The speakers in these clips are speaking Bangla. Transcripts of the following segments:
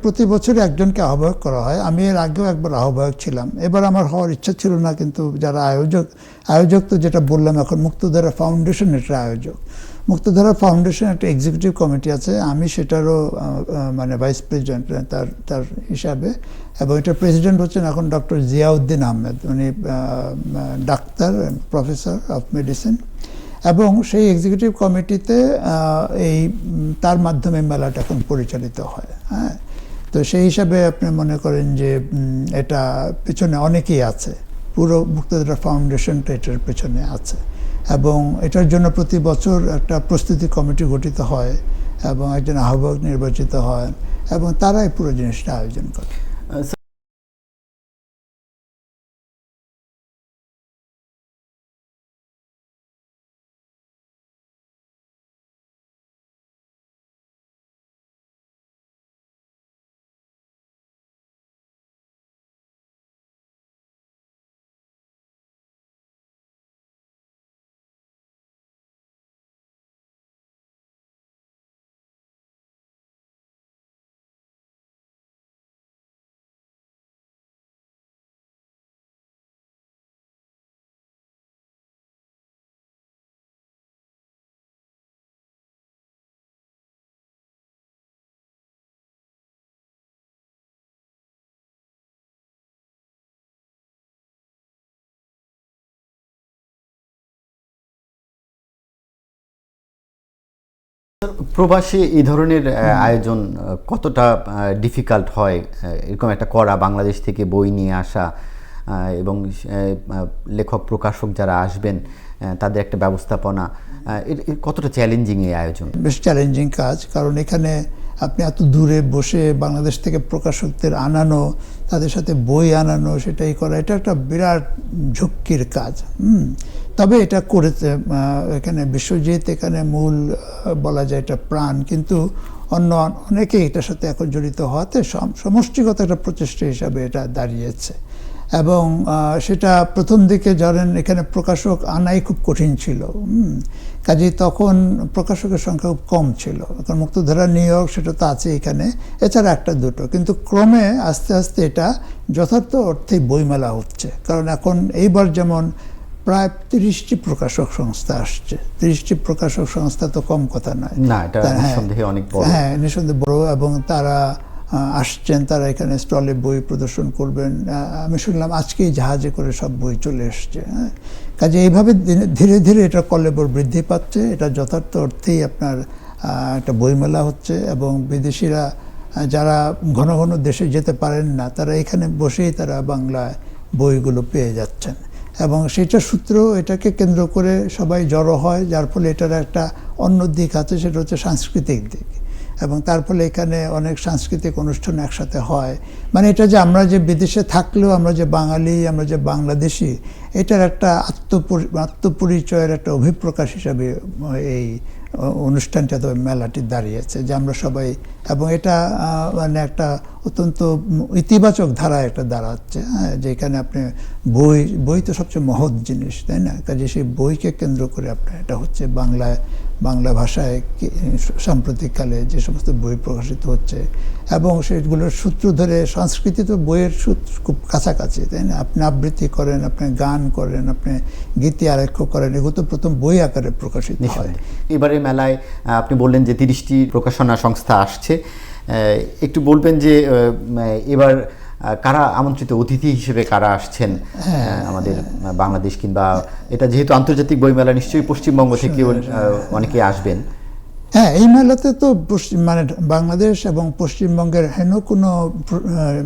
প্রতি বছরই একজনকে আহ্বায়ক করা হয়। আমি এর আগেও একবার আহ্বায়ক ছিলাম, এবার আমার হওয়ার ইচ্ছা ছিল না, কিন্তু যারা আয়োজক তো যেটা বললাম, এখন মুক্তধারা ফাউন্ডেশন এটা আয়োজক। মুক্তধারা ফাউন্ডেশন একটা এক্সিকিউটিভ কমিটি আছে, আমি সেটারও মানে ভাইস প্রেসিডেন্ট তার হিসাবে, এবং এটার প্রেসিডেন্ট হচ্ছেন এখন ডক্টর জিয়াউদ্দিন আহমেদ, উনি ডাক্তার, প্রফেসর অফ মেডিসিন। এবং সেই এক্সিকিউটিভ কমিটিতে তার মাধ্যমে মেলাটা এখন পরিচালিত হয়। হ্যাঁ, তো সেই হিসাবে আপনি মনে করেন যে এটা পেছনে অনেকেই আছে, পুরো মুক্তধারা ফাউন্ডেশনটা এটার পেছনে আছে, এবং এটার জন্য প্রতি বছর একটা প্রস্তুতি কমিটি গঠিত হয় এবং একজন আহ্বায়ক নির্বাচিত হয়, এবং তারাই পুরো জিনিসটা আয়োজন করে। প্রবাসী এই ধরনের আয়োজন কতটা ডিফিকাল্ট হয়, এরকম একটা করা, বাংলাদেশ থেকে বই নিয়ে আসা এবং লেখক প্রকাশক যারা আসবেন তাদের একটা ব্যবস্থাপনা, কতটা চ্যালেঞ্জিং এই আয়োজন? বেশ চ্যালেঞ্জিং কাজ, কারণ এখানে আপনি এত দূরে বসে বাংলাদেশ থেকে প্রকাশকদের আনানো, তাদের সাথে বই আনানো, সেটাই করা, এটা একটা বিরাট ঝক্কির কাজ। তবে এটা করেছে এখানে বিশ্বজিৎ, এখানে মূল বলা যায় এটা প্রাণ, কিন্তু অন্য অনেকেই এটার সাথে এখন জড়িত হওয়াতে সমষ্টিগত একটা প্রচেষ্টা হিসাবে এটা দাঁড়িয়েছে। এবং সেটা প্রথম দিকে জানেন এখানে প্রকাশক আনাই খুব কঠিন ছিল, কাজেই তখন প্রকাশকের সংখ্যা খুব কম ছিল। এখন মুক্তধারা নিউ ইয়র্ক সেটা তো আছে এখানে, এছাড়া একটা দুটো, কিন্তু ক্রমে আস্তে আস্তে এটা যথার্থ অর্থেই বইমেলা হচ্ছে। কারণ এখন এইবার যেমন প্রায় 30টি প্রকাশক সংস্থা আসছে। 30টি প্রকাশক সংস্থা তো কম কথা নয়, হ্যাঁ নিঃসন্দেহে বড়, এবং তারা আসছেন, তারা এখানে স্টলে বই প্রদর্শন করবেন। আমি শুনলাম আজকেই জাহাজে করে সব বই চলে এসছে। হ্যাঁ, কাজে এইভাবে ধীরে ধীরে এটা কলেবর বৃদ্ধি পাচ্ছে, এটা যথার্থ অর্থেই আপনার একটা বইমেলা হচ্ছে, এবং বিদেশিরা যারা ঘন ঘন দেশে যেতে পারেন না, তারা এখানে বসেই তারা বাংলায় বইগুলো পেয়ে যাচ্ছেন। এবং সেটা সূত্র, এটাকে কেন্দ্র করে সবাই জড়ো হয়, যার ফলে এটার একটা অন্য দিক আছে, সেটা হচ্ছে সাংস্কৃতিক দিক, এবং তার ফলে এখানে অনেক সাংস্কৃতিক অনুষ্ঠান একসাথে হয়। মানে এটা যে আমরা যে বিদেশে থাকলেও আমরা যে বাঙালি, আমরা যে বাংলাদেশি, এটার একটা আত্মপরিচয়ের একটা অভিপ্রকাশ হিসাবে এই অনুষ্ঠানটা, তো মেলাটি দাঁড়িয়েছে, যে আমরা সবাই, এবং এটা মানে একটা অত্যন্ত ইতিবাচক ধারা একটা দাঁড়াচ্ছে। হ্যাঁ, যে এখানে আপনি বই তো সবচেয়ে মহৎ জিনিস, তাই না? কাজে সেই বইকে কেন্দ্র করে আপনার এটা হচ্ছে বাংলা ভাষায় সাম্প্রতিককালে যে সমস্ত বই প্রকাশিত হচ্ছে, এবং সেগুলোর সূত্র ধরে সংস্কৃতি তো বইয়ের সূত্র খুব কাছাকাছি, তাই না? আপনি আবৃত্তি করেন, আপনি গান করেন, আপনি গীতি আলেখ্য করেন, এগুলো তো প্রথম বই আকারে প্রকাশিত হয়। এবারে মেলায় আপনি বললেন যে 30টি প্রকাশনা সংস্থা আসছে, একটু বলবেন যে এবার কারা আমন্ত্রিত অতিথি হিসেবে কারা আসছেন আমাদের বাংলাদেশ, কিংবা এটা যেহেতু আন্তর্জাতিক বইমেলা, নিশ্চয়ই পশ্চিমবঙ্গ থেকেও অনেকে আসবেন। হ্যাঁ, এই মেলাতে তো মানে বাংলাদেশ এবং পশ্চিমবঙ্গের হেন কোনো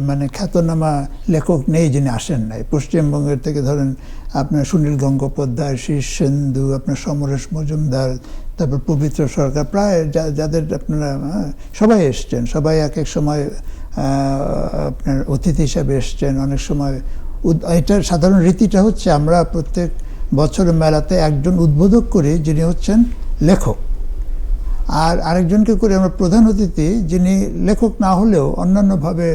মানে খ্যাতনামা লেখক নেই যিনি আসেন নাই। পশ্চিমবঙ্গের থেকে ধরেন আপনার সুনীল গঙ্গোপাধ্যায়, শীর্ষেন্দু, আপনার সমরেশ মজুমদার, তারপর পবিত্র সরকার, প্রায় যাদের আপনারা সবাই এসছেন, সবাই এক এক সময় আপনার অতিথি হিসাবে এসছেন। অনেক সময় এটার সাধারণ রীতিটা হচ্ছে আমরা প্রত্যেক বছরের মেলাতে একজন উদ্বোধক করি, যিনি হচ্ছেন লেখক, আর আরেকজনকে করে আমরা প্রধান অতিথি, যিনি লেখক না হলেও অন্যান্যভাবে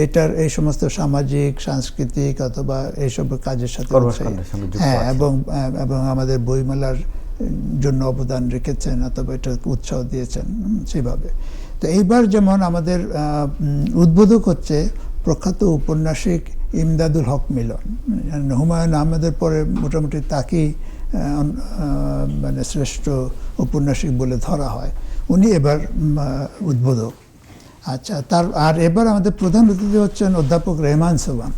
এটার এই সমস্ত সামাজিক, সাংস্কৃতিক অথবা এইসব কাজের সাথে, হ্যাঁ, এবং আমাদের বইমেলার জন্য অবদান রেখেছেন অথবা এটা উৎসাহ দিয়েছেন সেভাবে। তো এইবার যেমন আমাদের উদ্বোধক হচ্ছে প্রখ্যাত উপন্যাসিক ইমদাদুল হক মিলন। হুমায়ুন আহমেদের পরে মোটামুটি তাকেই মানে শ্রেষ্ঠ উপন্যাসিক বলে ধরা হয়। উনি এবার উদ্বোধক। আচ্ছা, আর এবার আমাদের প্রধান অতিথি হচ্ছেন অধ্যাপক রেহমান সোবহান,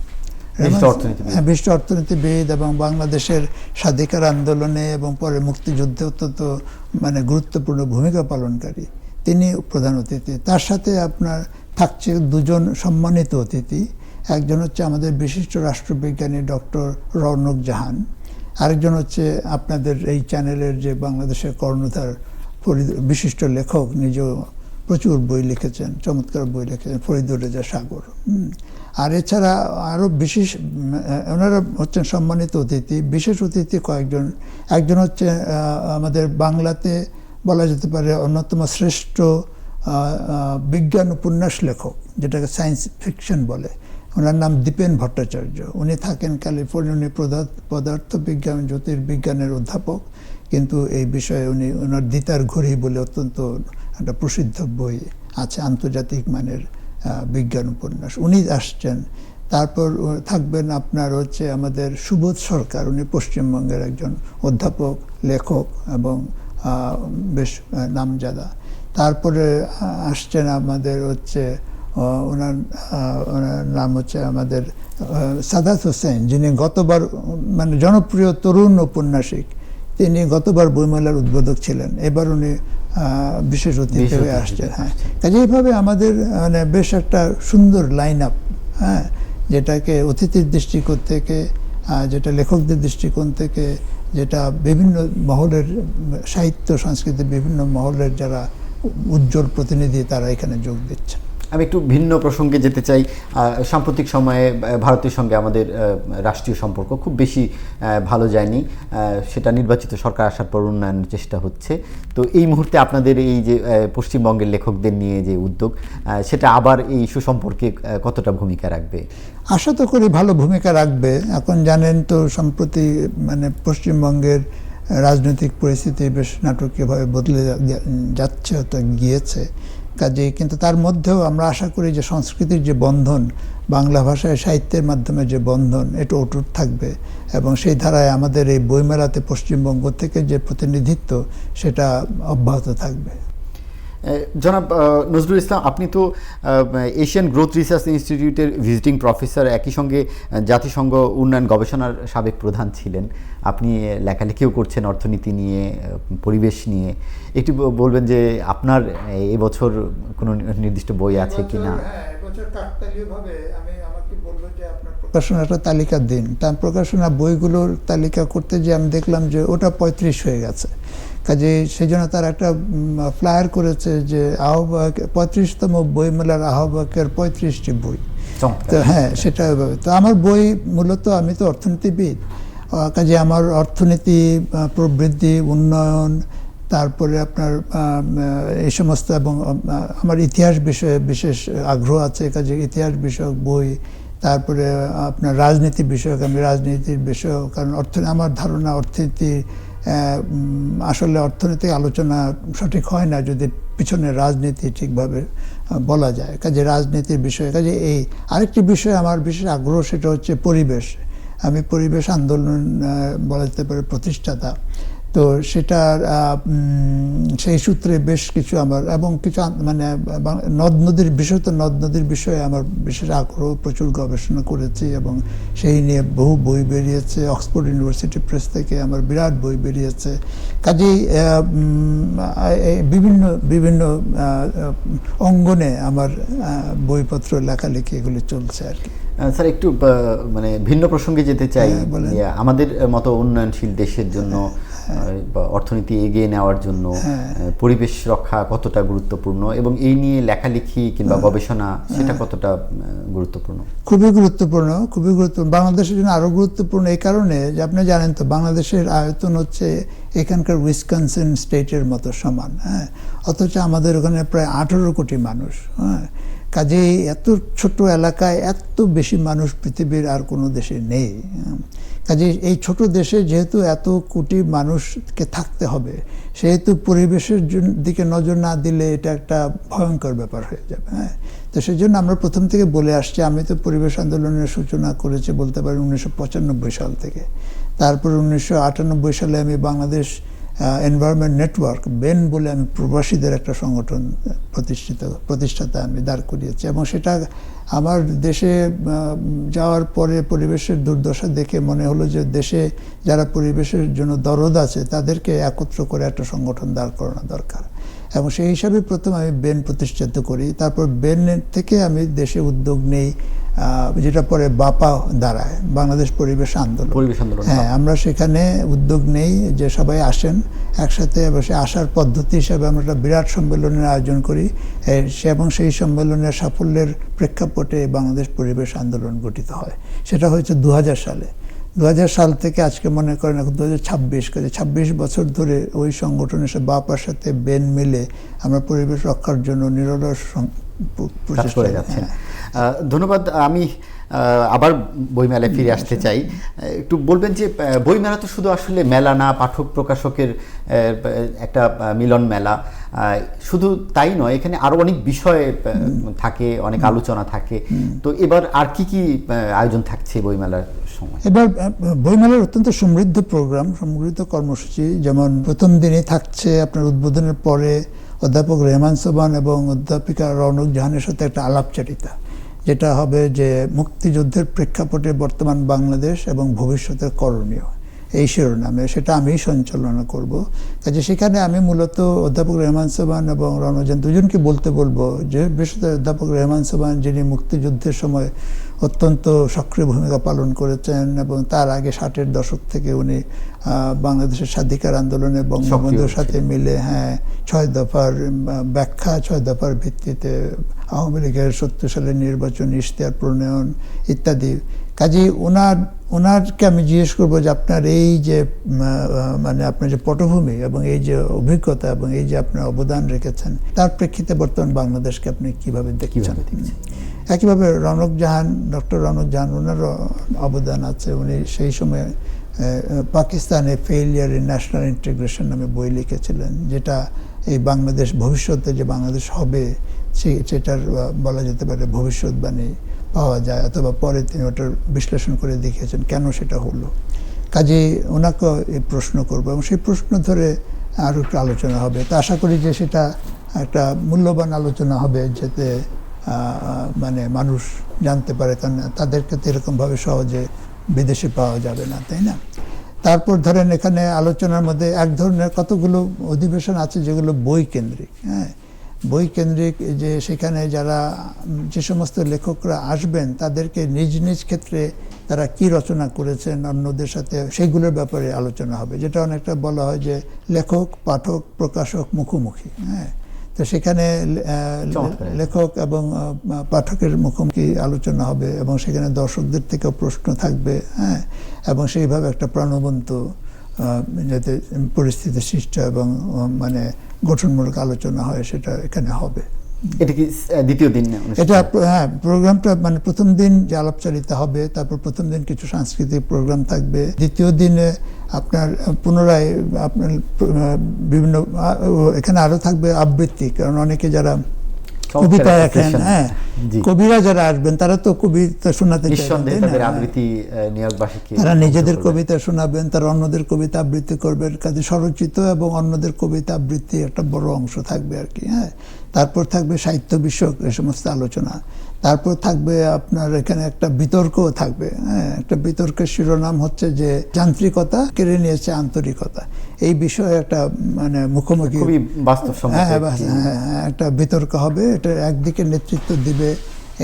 বিশিষ্ট অর্থনীতিবিদ এবং বাংলাদেশের স্বাধিকার আন্দোলনে এবং পরে মুক্তিযুদ্ধে অত্যন্ত মানে গুরুত্বপূর্ণ ভূমিকা পালনকারী। তিনি প্রধান অতিথি। তার সাথে আপনার থাকছে দুজন সম্মানিত অতিথি। একজন হচ্ছে আমাদের বিশিষ্ট রাষ্ট্রবিজ্ঞানী ডক্টর রৌনক জাহান, আরেকজন হচ্ছে আপনাদের এই চ্যানেলের যে বাংলাদেশের কর্ণধার বিশিষ্ট লেখক, নিজেও প্রচুর বই লিখেছেন, চমৎকার বই লিখেছেন, ফরিদুর রেজা সাগর। আর এছাড়া আরও ওনারা হচ্ছেন সম্মানিত অতিথি। বিশেষ অতিথি কয়েকজন। একজন হচ্ছে আমাদের বাংলাতে বলা যেতে পারে অন্যতম শ্রেষ্ঠ বিজ্ঞান উপন্যাস লেখক, যেটাকে সায়েন্স ফিকশন বলে। ওনার নাম দীপেন ভট্টাচার্য। উনি থাকেন ক্যালিফোর্নিয়া। উনি পদার্থবিজ্ঞান জ্যোতির্বিজ্ঞানের অধ্যাপক, কিন্তু এই বিষয়ে ওনার দ্বিতার ঘড়ি বলে অত্যন্ত একটা প্রসিদ্ধ বই আছে, আন্তর্জাতিক মানের বিজ্ঞান উপন্যাস। উনি আসছেন। তারপর থাকবেন আপনার হচ্ছে আমাদের সুবোধ সরকার। উনি পশ্চিমবঙ্গের একজন অধ্যাপক, লেখক এবং বেশ নামজাদা। তারপরে আসছেন আমাদের হচ্ছে ওনার নাম হচ্ছে আমাদের সাদাত হোসেন, যিনি গতবার মানে জনপ্রিয় তরুণ ঔপন্যাসিক। তিনি গতবার বইমেলার উদ্বোধক ছিলেন, এবার উনি বিশেষ অতিথি হয়ে আসছেন। হ্যাঁ, কাজে এইভাবে আমাদের মানে বেশ একটা সুন্দর লাইন আপ, হ্যাঁ, যেটাকে অতিথির দৃষ্টিকোণ থেকে, যেটা লেখকদের দৃষ্টিকোণ থেকে, যেটা বিভিন্ন মহলের সাহিত্য সংস্কৃতির বিভিন্ন মহলের যারা উজ্জ্বল প্রতিনিধি তারা এখানে যোগ দিচ্ছেন। আমি একটু ভিন্ন প্রসঙ্গে যেতে চাই। সাম্প্রতিক সময়ে ভারতের সঙ্গে আমাদের রাষ্ট্রীয় সম্পর্ক খুব বেশি ভালো যায়নি। সেটা নির্বাচিত সরকার আসার পর উন্নয়নের চেষ্টা হচ্ছে। তো এই মুহূর্তে আপনাদের এই যে পশ্চিমবঙ্গের লেখকদের নিয়ে যে উদ্যোগ, সেটা আবার এই সুসম্পর্কে কতটা ভূমিকা রাখবে? আশা তো করি ভালো ভূমিকা রাখবে। এখন জানেন তো সম্প্রতি মানে পশ্চিমবঙ্গের রাজনৈতিক পরিস্থিতি বেশ নাটকীয়ভাবে বদলে যাচ্ছে, তো গিয়েছে কাজেই। কিন্তু তার মধ্যেও আমরা আশা করি যে সংস্কৃতির যে বন্ধন, বাংলা ভাষায় সাহিত্যের মাধ্যমে যে বন্ধন, এটা অটুট থাকবে এবং সেই ধারায় আমাদের এই বইমেলাতে পশ্চিমবঙ্গ থেকে যে প্রতিনিধিত্ব সেটা অব্যাহত থাকবে। জনাব নজরুল ইসলাম, আপনি তো এশিয়ান গ্রোথ রিসার্চ ইনস্টিটিউটের ভিজিটিং প্রফেসর, একই সঙ্গে জাতিসংঘ উন্নয়ন গবেষণার সাবেক প্রধান ছিলেন। আপনি লেখালেখিও করছেন অর্থনীতি নিয়ে, পরিবেশ নিয়ে। একটু বলবেন যে আপনার এবছর কোনো নির্দিষ্ট বই আছে কি না? প্রকাশনাটা তালিকা দিন। তার প্রকাশনা বইগুলোর তালিকা করতে যে আমি দেখলাম যে ওটা 35 হয়ে গেছে। কাজে সেই জন্য তার একটা ফ্লায়ার করেছে যে আহ্বায়ক 35তম বইমেলার আহ্বায়কের 35টি বই। তো হ্যাঁ, সেটা তো আমার বই মূলত, আমি তো অর্থনীতিবিদ, কাজে আমার অর্থনীতি, প্রবৃদ্ধি, উন্নয়ন, তারপরে আপনার এই সমস্ত, এবং আমার ইতিহাস বিষয়ে বিশেষ আগ্রহ আছে, কাজে ইতিহাস বিষয়ক বই। তারপরে আপনার রাজনীতি বিষয়ক, আমি রাজনীতির বিষয়ক, কারণ আমার ধারণা অর্থনীতি আসলে অর্থনৈতিক আলোচনা সঠিক হয় না যদি পিছনে রাজনীতি ঠিকভাবে বলা যায়। কাজে রাজনীতির বিষয়ে, কাজে এই আরেকটি বিষয়ে আমার বিশেষ আগ্রহ, সেটা হচ্ছে পরিবেশ। আমি পরিবেশ আন্দোলন বলা যেতে পারে প্রতিষ্ঠাতা। তো সেটার সেই সূত্রে বেশ কিছু আমার, এবং কিছু মানে নদ নদীর বিষয়, তো নদ নদীর বিষয়ে আমার বিশেষ আগ্রহ, প্রচুর গবেষণা করেছি এবং সেই নিয়ে বহু বই বেরিয়েছে। অক্সফোর্ড ইউনিভার্সিটি প্রেস থেকে আমার বিরাট বই বেরিয়েছে। কাজেই বিভিন্ন বিভিন্ন অঙ্গনে আমার বইপত্র, লেখালেখি এগুলি চলছে আর কি। স্যার, একটু মানে ভিন্ন প্রসঙ্গে যেতে চাই। আমাদের মতো উন্নয়নশীল দেশের জন্য, অর্থনীতি এগিয়ে নেওয়ার জন্য পরিবেশ রক্ষা কতটা গুরুত্বপূর্ণ, এবং এই নিয়ে লেখালেখি কিংবা গবেষণা সেটা কতটা গুরুত্বপূর্ণ? খুবই গুরুত্বপূর্ণ, খুবই গুরুত্বপূর্ণ। বাংলাদেশের জন্য আরও গুরুত্বপূর্ণ এই কারণে যে আপনি জানেন তো বাংলাদেশের আয়তন হচ্ছে এখানকার উইসকনসিন স্টেটের মতো সমান, হ্যাঁ, অথচ আমাদের ওখানে প্রায় 18 কোটি মানুষ, হ্যাঁ। কাজেই এত ছোট এলাকায় এত বেশি মানুষ পৃথিবীর আর কোনো দেশে নেই। কাজেই এই ছোট দেশে যেহেতু এত কোটি মানুষকে থাকতে হবে, সেহেতু পরিবেশের দিকে নজর না দিলে এটা একটা ভয়ঙ্কর ব্যাপার হয়ে যাবে। হ্যাঁ, তো সেই জন্য আমরা প্রথম থেকে বলে আসছি, আমি তো পরিবেশ আন্দোলনের সূচনা করেছি বলতে পারি 1995 সাল থেকে। তারপর 1998 সালে আমি বাংলাদেশ এনভায়রনমেন্ট নেটওয়ার্ক, বেন বলে আমি প্রবাসীদের একটা সংগঠন প্রতিষ্ঠাতা আমি দাঁড় করিয়েছি, এবং সেটা আমার দেশে যাওয়ার পরে পরিবেশের দুর্দশা দেখে মনে হলো যে দেশে যারা পরিবেশের জন্য দরদ আছে তাদেরকে একত্র করে একটা সংগঠন দাঁড় করানো দরকার, এবং সেই হিসাবে প্রথম আমি বেন প্রতিষ্ঠিত করি। তারপর বেন থেকে আমি দেশে উদ্যোগ নেই, যেটা পরে বাপা দাঁড়ায়, বাংলাদেশ পরিবেশ আন্দোলন। হ্যাঁ, আমরা সেখানে উদ্যোগ নেই যে সবাই আসেন একসাথে, বসে আসার পদ্ধতি হিসাবে আমরা একটা বিরাট সম্মেলনের আয়োজন করি, এবং সেই সম্মেলনের সাফল্যের প্রেক্ষাপটে বাংলাদেশ পরিবেশ আন্দোলন গঠিত হয়। সেটা হয়েছে 2000 সালে। 2000 সাল থেকে আজকে মনে করেন এখন 2026, 26 বছর ধরে ওই সংগঠনের সাথে বাপার সাথে বেন মিলে আমরা পরিবেশ রক্ষার জন্য নিরলস প্রচেষ্টা করে যাচ্ছেন। ধন্যবাদ। আমি আবার বইমেলায় ফিরে আসতে চাই। একটু বলবেন যে বইমেলা তো শুধু আসলে মেলা না, পাঠক প্রকাশকের একটা মিলন মেলা। শুধু তাই নয়, এখানে আরো অনেক বিষয় থাকে, অনেক আলোচনা থাকে। তো এবার আর কি কি আয়োজন থাকছে বইমেলার সময়? এবার বইমেলার অত্যন্ত সমৃদ্ধ প্রোগ্রাম, সমৃদ্ধ কর্মসূচি। যেমন প্রথম দিনে থাকছে আপনার উদ্বোধনের পরে অধ্যাপক রেহমান সোবহান এবং অধ্যাপিকা রওনক জাহানের সাথে একটা আলাপচারিতা, যেটা হবে যে মুক্তিযুদ্ধের প্রেক্ষাপটে বর্তমান বাংলাদেশ এবং ভবিষ্যতের করণীয়, এই শিরোনামে। সেটা আমিই সঞ্চালনা করব। কাজে সেখানে আমি মূলত অধ্যাপক রেহমান সোবহান এবং রওনক জাহান দুজনকে বলবো যে, বিশেষত অধ্যাপক রেহমান সোবহান যিনি মুক্তিযুদ্ধের সময় অত্যন্ত সক্রিয় ভূমিকা পালন করেছেন, এবং তার আগে 60-এর দশক থেকে উনি বাংলাদেশের স্বাধিকার আন্দোলনে বঙ্গবন্ধুর সাথে মিলে 6 দফার ব্যাখ্যা, 6 দফার ভিত্তিতে আওয়ামী লীগের 70 সালের নির্বাচন ইশতেহার প্রণয়ন ইত্যাদি। কাজেই ওনারকে আমি জিজ্ঞেস করবো যে আপনার এই যে মানে আপনার যে পটভূমি এবং এই যে অভিজ্ঞতা এবং এই যে আপনার অবদান রেখেছেন, তার প্রেক্ষিতে বর্তমান বাংলাদেশকে আপনি কিভাবে দেখছেন। একইভাবে রওনক জাহান, ডক্টর রওনক জাহান, ওনারও অবদান আছে। উনি সেই সময় পাকিস্তানে ফেইলিয়ার ইন ন্যাশনাল ইন্টিগ্রেশন নামে বই লিখেছিলেন, যেটা এই বাংলাদেশ ভবিষ্যতে যে বাংলাদেশ হবে সেটার বলা যেতে পারে ভবিষ্যৎবাণী পাওয়া যায়, অথবা পরে তিনি ওটার বিশ্লেষণ করে দেখিয়েছেন কেন সেটা হলো। কাজেই ওনাকে এই প্রশ্ন করবো, এবং সেই প্রশ্ন ধরে আরও একটু আলোচনা হবে। তো আশা করি যে সেটা একটা মূল্যবান আলোচনা হবে, যাতে মানে মানুষ জানতে পারে, কারণ তাদেরকে তো এরকমভাবে সহজে বিদেশে পাওয়া যাবে না, তাই না? তারপর ধরেন এখানে আলোচনার মধ্যে এক ধরনের কতগুলো অধিবেশন আছে যেগুলো বই কেন্দ্রিক। হ্যাঁ, বই কেন্দ্রিক, যে সেখানে যে সমস্ত লেখকরা আসবেন তাদেরকে নিজ নিজ ক্ষেত্রে তারা কি রচনা করেছেন অন্যদের সাথে, সেইগুলোর ব্যাপারে আলোচনা হবে, যেটা অনেকটা বলা হয় যে লেখক, পাঠক, প্রকাশক মুখোমুখি। হ্যাঁ, তো সেখানে লেখক এবং পাঠকের মুখোমুখি আলোচনা হবে, এবং সেখানে দর্শকদের থেকেও প্রশ্ন থাকবে। হ্যাঁ, এবং সেইভাবে একটা প্রাণবন্ত যাতে পরিস্থিতি সৃষ্টি এবং মানে গঠনমূলক আলোচনা হয়, সেটা এখানে হবে। এটা কি দ্বিতীয় দিন? এটা হ্যাঁ, প্রোগ্রামটা মানে প্রথম দিন যে আলাপচারিতা হবে, তারপর প্রথম দিন কিছু সাংস্কৃতিক প্রোগ্রাম থাকবে, দ্বিতীয় দিনে আপনার পুনরায় আপনার বিভিন্ন এখানে আরো থাকবে আবৃত্তি, কারণ অনেকে যারা কবিতা লেখেন, হ্যাঁ, কবিরা যারা আসবেন তারা তো কবিতা শোনাতে চান, তারা নিজেদের কবিতা শোনাবেন, তারা অন্যদের কবিতা আবৃত্তি করবেন। কাজে স্বরচিত এবং অন্যদের কবিতা আবৃত্তি একটা বড় অংশ থাকবে আর কি। হ্যাঁ, তারপর থাকবে সাহিত্য বিষয়ক এই সমস্ত আলোচনা। তারপর থাকবে আপনার এখানে একটা বিতর্কও থাকবে। হ্যাঁ, একটা বিতর্কের শিরোনাম হচ্ছে যে যান্ত্রিকতা কেড়ে নিয়েছে আন্তরিকতা, এই বিষয়ে একটা মানে মুখোমুখি একটা বিতর্ক হবে। এটা একদিকে নেতৃত্ব দিবে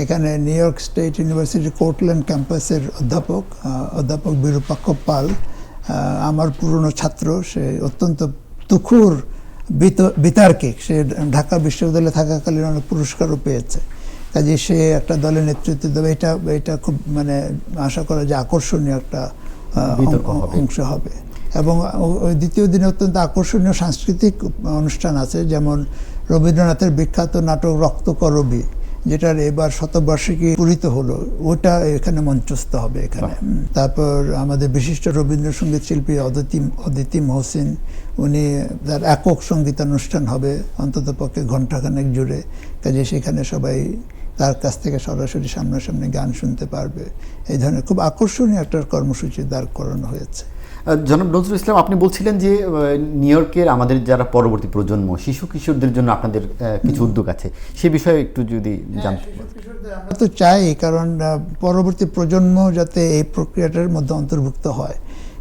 এখানে নিউ ইয়র্ক স্টেট ইউনিভার্সিটি কোর্টল্যান্ড ক্যাম্পাসের অধ্যাপক বিরূপাক্ষ পাল, আমার পুরনো ছাত্র। সে অত্যন্ত তুখুর বিতার্কিক, সে ঢাকা বিশ্ববিদ্যালয়ে থাকাকালীন অনেক পুরস্কারও পেয়েছে। কাজে সে একটা দলের নেতৃত্ব দেবে। এটা খুব মানে আশা করা যে আকর্ষণীয় একটা অংশ হবে। এবং ওই দ্বিতীয় দিনে অত্যন্ত আকর্ষণীয় সাংস্কৃতিক অনুষ্ঠান আছে, যেমন রবীন্দ্রনাথের বিখ্যাত নাটক রক্তকরবী, যেটার এবার শতবার্ষিকী পূরিত হলো, ওটা এখানে মঞ্চস্থ হবে এখানে। তারপর আমাদের বিশিষ্ট রবীন্দ্রসঙ্গীত শিল্পী অদিতি মহসিন, উনি তার একক সঙ্গীতানুষ্ঠান হবে অন্তত পক্ষে ঘণ্টাখানেক জুড়ে, কাজে সেখানে সবাই তার কাছ থেকে সরাসরি সামনাসামনি গান শুনতে পারবে। এই ধরনের খুব আকর্ষণীয় একটা কর্মসূচি দাঁড় করানো হয়েছে। জনাব নজরুল ইসলাম, আপনি বলছিলেন যে নিউ ইয়র্কের আমাদের যারা পরবর্তী প্রজন্ম শিশু কিশোরদের জন্য আপনাদের কিছু উদ্যোগ আছে, সে বিষয়ে একটু যদি জানতে। আমরা তো চাই, কারণ পরবর্তী প্রজন্ম যাতে এই প্রক্রিয়াটার মধ্যে অন্তর্ভুক্ত হয়,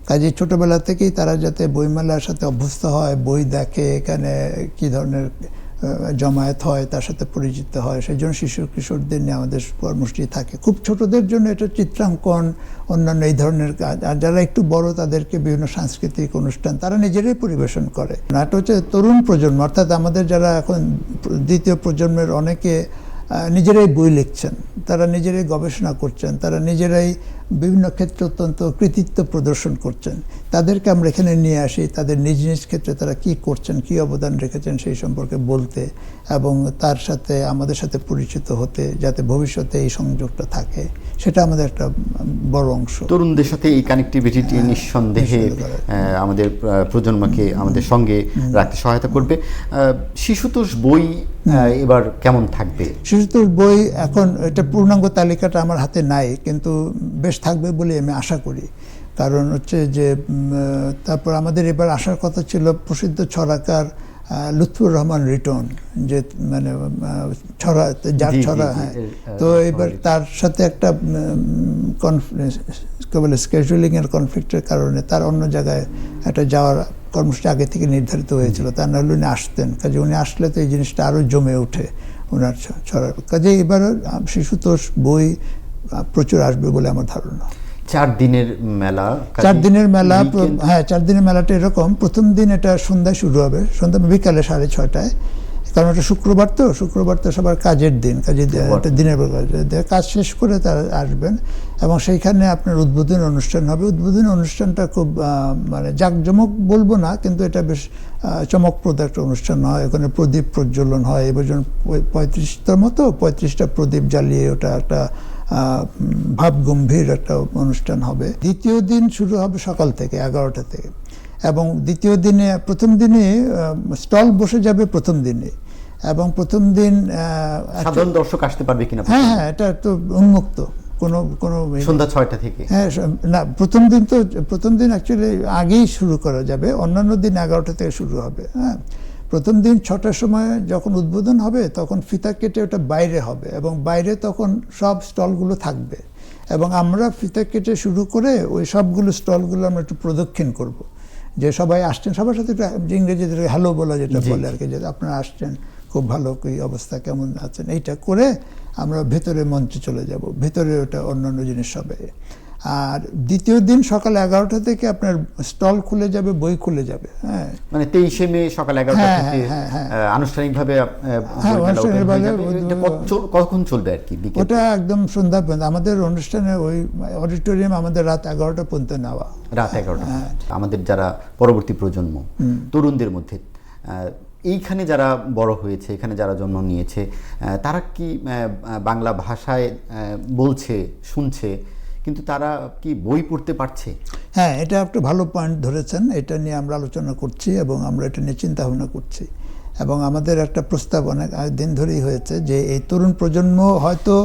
কাজে ছোটবেলা থেকেই তারা যাতে বইমেলার সাথে অভ্যস্ত হয়, বই দেখে, এখানে কি ধরনের জমায়েত হয় তার সাথে পরিচিত হয়। সেই জন্য শিশু কিশোরদের নিয়ে আমাদের কর্মসূচি থাকে। খুব ছোটদের জন্য এটা চিত্রাঙ্কন, অন্যান্য এই ধরনের কাজ, আর যারা একটু বড় তাদেরকে বিভিন্ন সাংস্কৃতিক অনুষ্ঠান তারা নিজেরাই পরিবেশন করে। এটা হচ্ছে তরুণ প্রজন্ম, অর্থাৎ আমাদের যারা এখন দ্বিতীয় প্রজন্মের অনেকে নিজেরাই বই লিখছেন, তারা নিজেরাই গবেষণা করছেন, তারা নিজেরাই বিভিন্ন ক্ষেত্রে অত্যন্ত কৃতিত্ব প্রদর্শন করছেন। তাদেরকে আমরা এখানে নিয়ে আসি, তাদের নিজ নিজ ক্ষেত্রে তারা কি করছেন, কি অবদান রেখেছেন সেই সম্পর্কে বলতে, এবং তার সাথে আমাদের সাথে পরিচিত হতে, যাতে ভবিষ্যতে এই সংযোগটা থাকে, সেটা আমাদের একটা বড় অংশ। তরুণদের সাথে এই কানেক্টিভিটি নিঃসন্দেহে আমাদের প্রজন্মকে আমাদের সঙ্গে রাখতে সহায়তা করবে। শিশুতোষ বই এবার কেমন থাকবে? শিশুতোষ বই এখন এটা পূর্ণাঙ্গ তালিকাটা আমার হাতে নাই, কিন্তু বেশ থাকবে বলে আমি আশা করি। কারণ হচ্ছে যে তারপর আমাদের এবার আসার কথা ছিল প্রসিদ্ধ ছড়াকার লুৎফুর রহমান রিটন, যে মানে ছড়া, যার ছড়া, হ্যাঁ, তো এবার তার সাথে একটা স্কেজুলিংয়ের কনফ্লিক্টের কারণে তার অন্য জায়গায় একটা যাওয়ার কর্মসূচি আগে থেকে নির্ধারিত হয়েছিল। তা নাহলে উনি আসতেন, কাজে উনি আসলে তো এই জিনিসটা আরও জমে ওঠে ওনার ছড়ার। কাজে এবার শিশুতোষ বই প্রচুর আসবে বলে আমার ধারণা। 4 দিনের মেলা। 4 দিনের মেলা, হ্যাঁ, 4 দিনের মেলাটা এরকম। প্রথম দিন এটা সন্ধ্যায় শুরু হবে, সন্ধ্যা বিকালে 6:30টায়, কারণ এটা শুক্রবার তো সবার কাজের দিন, কাজে দিনের কাজ শেষ করে তারা আসবেন, এবং সেইখানে আপনার উদ্বোধনী অনুষ্ঠান হবে। উদ্বোধনী অনুষ্ঠানটা খুব মানে জাঁকজমক বলবো না, কিন্তু এটা বেশ চমকপ্রদ একটা অনুষ্ঠান হয়। ওখানে প্রদীপ প্রজ্বলন হয়, এবার যেন 35টার মতো 35টা প্রদীপ জ্বালিয়ে ওটা একটা ভাবগম্ভীর একটা অনুষ্ঠান হবে। দ্বিতীয় দিন শুরু হবে সকাল থেকে 11টা থেকে, এবং প্রথম দিনে স্টল বসে যাবে প্রথম দিনে, এবং প্রথম দিন সাধারণ দর্শক আসতে পারবে কিনা? হ্যাঁ, এটা তো উন্মুক্ত, কোনো সন্ধ্যা 6টা থেকে। হ্যাঁ, না, প্রথম দিন অ্যাকচুয়ালি আগেই শুরু করা যাবে, অন্যান্য দিন 11টা থেকে শুরু হবে। হ্যাঁ, প্রথম দিন 6টার সময় যখন উদ্বোধন হবে তখন ফিতা কেটে ওটা বাইরে হবে, এবং বাইরে তখন সব স্টলগুলো থাকবে, এবং আমরা ফিতা কেটে শুরু করে ওই সবগুলো স্টলগুলো আমরা একটু প্রদক্ষিণ করব, যে সবাই আসছেন, সবার সাথে ইংরেজিতে হ্যালো বলা যেটা বলে আর কি, যে আপনারা আসছেন, খুব ভালো, কি অবস্থা, কেমন আছেন, এইটা করে আমরা ভেতরে মঞ্চে চলে যাব। ভেতরে ওটা অন্যান্য জিনিস হবে। আর দ্বিতীয় দিন সকাল 11টা থেকে আপনার স্টল খুলে যাবে, বই খুলে যাবে। হ্যাঁ, মানে 23শে মে সকাল 11টা থেকে আনুষ্ঠানিকভাবে কখন চলবে আর কি? ওটা একদম সন্ধ্যা পর্যন্ত। আমাদের অনুষ্ঠানে ওই অডিটোরিয়াম আমাদের রাত 11টা পর্যন্ত নেওয়া। রাত 11টা। আমাদের যারা পরবর্তী প্রজন্ম তরুণদের মধ্যে এইখানে যারা বড় হয়েছে, এখানে যারা জন্ম নিয়েছে, তারা কি বাংলা ভাষায় বলছে, শুনছে, কিন্তু তারা কি বই পড়তে পারছে? হ্যাঁ, এটা একটা ভালো পয়েন্ট ধরেছেন। এটা নিয়ে আমরা আলোচনা করছি, এবং আমরা এটা নিয়ে চিন্তা ভাবনা করছি, এবং আমাদের একটা প্রস্তাব অনেক দিন ধরেই হয়েছে যে এই তরুণ প্রজন্ম হয়তো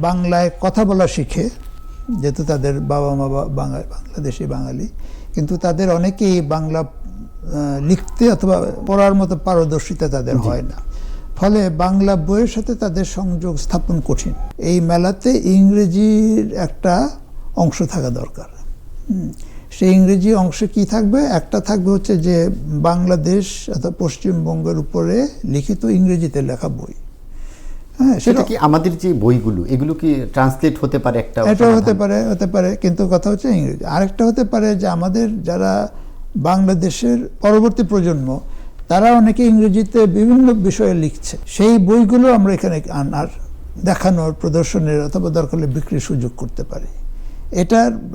বাংলায় কথা বলা শিখে, যেহেতু তাদের বাবা মা বাংলাদেশি বাঙালি, কিন্তু তাদের অনেকেই বাংলা লিখতে অথবা পড়ার মতো পারদর্শিতা তাদের হয় না। ফলে বাংলা বইয়ের সাথে তাদের সংযোগ স্থাপন কঠিন। এই মেলাতে ইংরেজির একটা অংশ থাকা দরকার। সেই ইংরেজি অংশে কি থাকবে? একটা থাকবে হচ্ছে যে বাংলাদেশ অথবা পশ্চিমবঙ্গের উপরে লিখিত ইংরেজিতে লেখা বই। হ্যাঁ, সেটা কি আমাদের যে বইগুলো, এগুলো কি ট্রান্সলেট হতে পারে? এটা হতে পারে, কিন্তু কথা হচ্ছে ইংরেজি। আরেকটা হতে পারে যে আমাদের যারা বাংলাদেশের পরবর্তী প্রজন্ম, তারা অনেকে ইংরেজিতে বিভিন্ন বিষয়ে লিখছে, সেই বইগুলো আমরা এখানে আনার, দেখানোর, প্রদর্শনের অথবা দরকার হলে বিক্রির সুযোগ করতে পারি।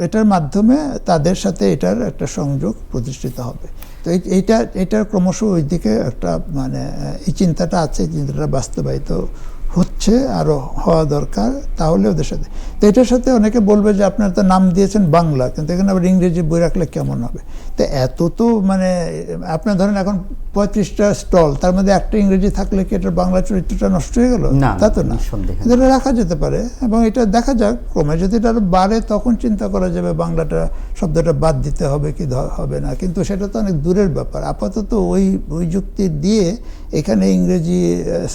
এটার মাধ্যমে তাদের সাথে এটার একটা সংযোগ প্রতিষ্ঠিত হবে। তো এইটা ক্রমশ ওই দিকে একটা মানে এই চিন্তাটা আছে, চিন্তাটা বাস্তবায়িত হচ্ছে, আরও হওয়া দরকার, তাহলে ওদের সাথে। তো এটার সাথে অনেকে বলবে যে আপনার তো নাম দিয়েছেন বাংলা, কিন্তু এখানে আবার ইংরেজি বই রাখলে কেমন হবে? তো এত তো মানে আপনার ধরেন এখন 35টা স্টল, তার মধ্যে একটা ইংরেজি থাকলে কি এটার বাংলা চরিত্রটা নষ্ট হয়ে গেল? না, তা তো না। নিঃসন্দেহে এটা রাখা যেতে পারে, এবং এটা দেখা যাক ক্রমে যদি এটা আরো বাড়ে তখন চিন্তা করা যাবে বাংলাটা শব্দটা বাদ দিতে হবে কি হবে না, কিন্তু সেটা তো অনেক দূরের ব্যাপার। আপাতত ওই যুক্তি দিয়ে এখানে ইংরেজি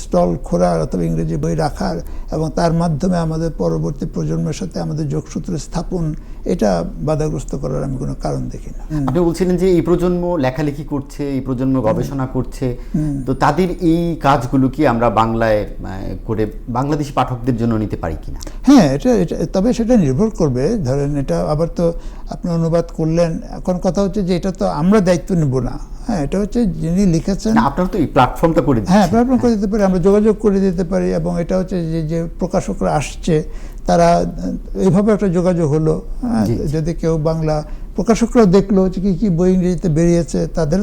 স্টল খোলার অথবা ইংরেজি বই রাখার এবং তার মাধ্যমে আমাদের পরবর্তী প্রজন্মের সাথে আমাদের যোগসূত্র স্থাপন, এটা বাধাগ্রস্ত করার আমি কোনো কারণ দেখি না। আপনি বলছিলেন যে এই প্রজন্ম লেখালেখি করছে, এই প্রজন্ম গবেষণা করছে, তো তাদের এই কাজগুলো কি আমরা বাংলায় করে বাংলাদেশি পাঠকদের জন্য নিতে পারি কিনা? হ্যাঁ, এটা তবে সেটা নির্ভর করবে। ধরেন এটা আবার তো আপনি অনুবাদ করলেন, এখন কথা হচ্ছে যে এটা তো আমরা দায়িত্ব নেব না। হ্যাঁ, এটা হচ্ছে যিনি লিখেছেন, আপনারা তো এই প্ল্যাটফর্মটা করে দিচ্ছেন। হ্যাঁ, প্ল্যাটফর্ম করে দিতে পারি, আমরা যোগাযোগ করে দিতে পারি, এবং এটা হচ্ছে যে প্রকাশকরা আসছে তারা এইভাবে একটা যোগাযোগ হলো। হ্যাঁ, যদি কেউ বাংলা প্রকাশকরাও দেখলো যে কি বই ইংরেজিতে বেরিয়েছে, তাদের